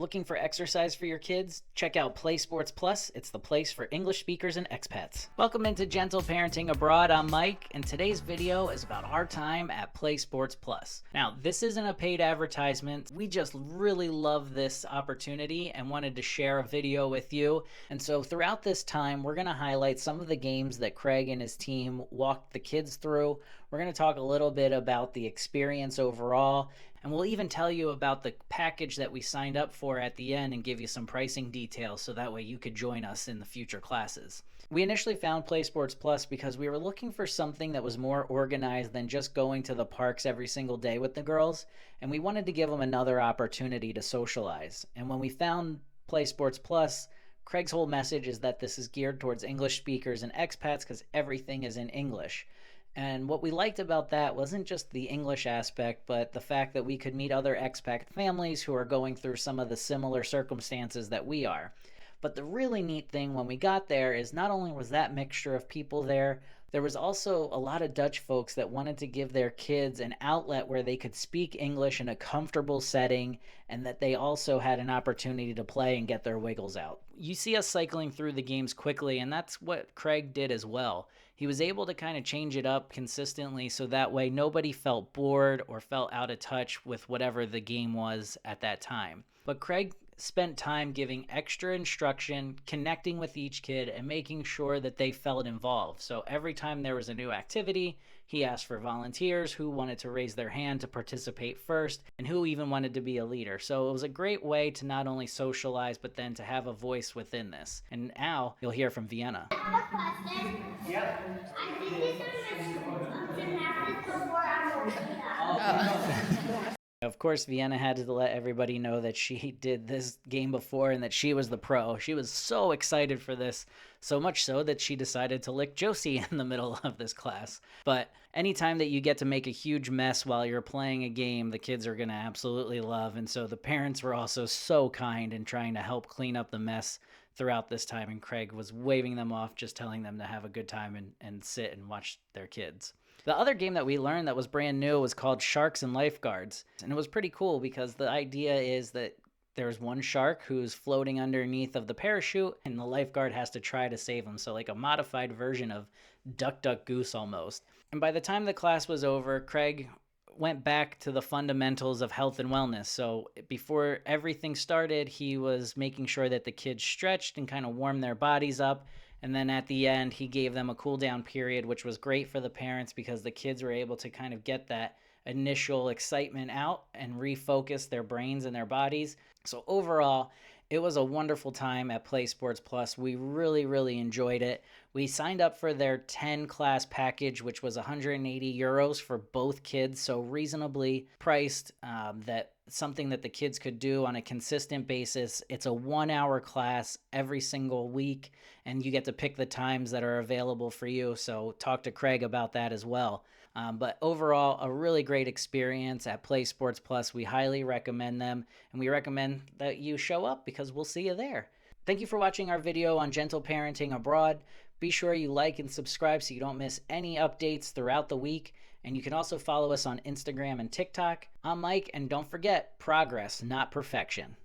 Looking for exercise for your kids? Check out PlaySportsPlus. It's the place for English speakers and expats. Welcome into Gentle Parenting Abroad. I'm Mike, and today's video is about our time at PlaySportsPlus. Now, this isn't a paid advertisement. We just really love this opportunity and wanted to share a video with you. And so throughout this time, we're going to highlight some of the games that Craig and his team walked the kids through. We're going to talk a little bit about the experience overall, and we'll even tell you about the package that we signed up for at the end and give you some pricing details so that way you could join us in the future classes. We initially found PlaySportsPlus because we were looking for something that was more organized than just going to the parks every single day with the girls, and we wanted to give them another opportunity to socialize. And when we found PlaySportsPlus, Craig's whole message is that this is geared towards English speakers and expats because everything is in English. And what we liked about that wasn't just the English aspect, but the fact that we could meet other expat families who are going through some of the similar circumstances that we are. But the really neat thing when we got there is not only was that mixture of people there, there was also a lot of Dutch folks that wanted to give their kids an outlet where they could speak English in a comfortable setting and that they also had an opportunity to play and get their wiggles out. You see us cycling through the games quickly, and that's what Craig did as well. He was able to kind of change it up consistently so that way nobody felt bored or felt out of touch with whatever the game was at that time. But Craig spent time giving extra instruction, connecting with each kid, and making sure that they felt involved. So every time there was a new activity, he asked for volunteers who wanted to raise their hand to participate first and who even wanted to be a leader. So it was a great way to not only socialize, but then to have a voice within this. And now you'll hear from Vienna. I have a question. Yep. I did this on gymnastics before I'm working out. Of course, Vienna had to let everybody know that she did this game before and that she was the pro. She was so excited for this, so much so that she decided to lick Josie in the middle of this class. But anytime that you get to make a huge mess while you're playing a game, the kids are going to absolutely love. And so the parents were also so kind in trying to help clean up the mess throughout this time. And Craig was waving them off, just telling them to have a good time and sit and watch their kids. The other game that we learned that was brand new was called Sharks and Lifeguards. And it was pretty cool because the idea is that there's one shark who's floating underneath of the parachute and the lifeguard has to try to save him. So like a modified version of Duck, Duck, Goose almost. And by the time the class was over, Craig went back to the fundamentals of health and wellness. So before everything started, he was making sure that the kids stretched and kind of warmed their bodies up. And then at the end, he gave them a cool down period, which was great for the parents because the kids were able to kind of get that initial excitement out and refocus their brains and their bodies. So overall, it was a wonderful time at PlaySportsPlus. We really, really enjoyed it. We signed up for their 10 class package, which was 180 euros for both kids. So reasonably priced, that something that the kids could do on a consistent basis. It's a 1-hour class every single week, and you get to pick the times that are available for you. So talk to Craig about that as well. But overall, a really great experience at PlaySportsPlus. We highly recommend them, and we recommend that you show up because we'll see you there. Thank you for watching our video on Gentle Parenting Abroad. Be sure you like and subscribe so you don't miss any updates throughout the week. And you can also follow us on Instagram and TikTok. I'm Mike, and don't forget, progress, not perfection.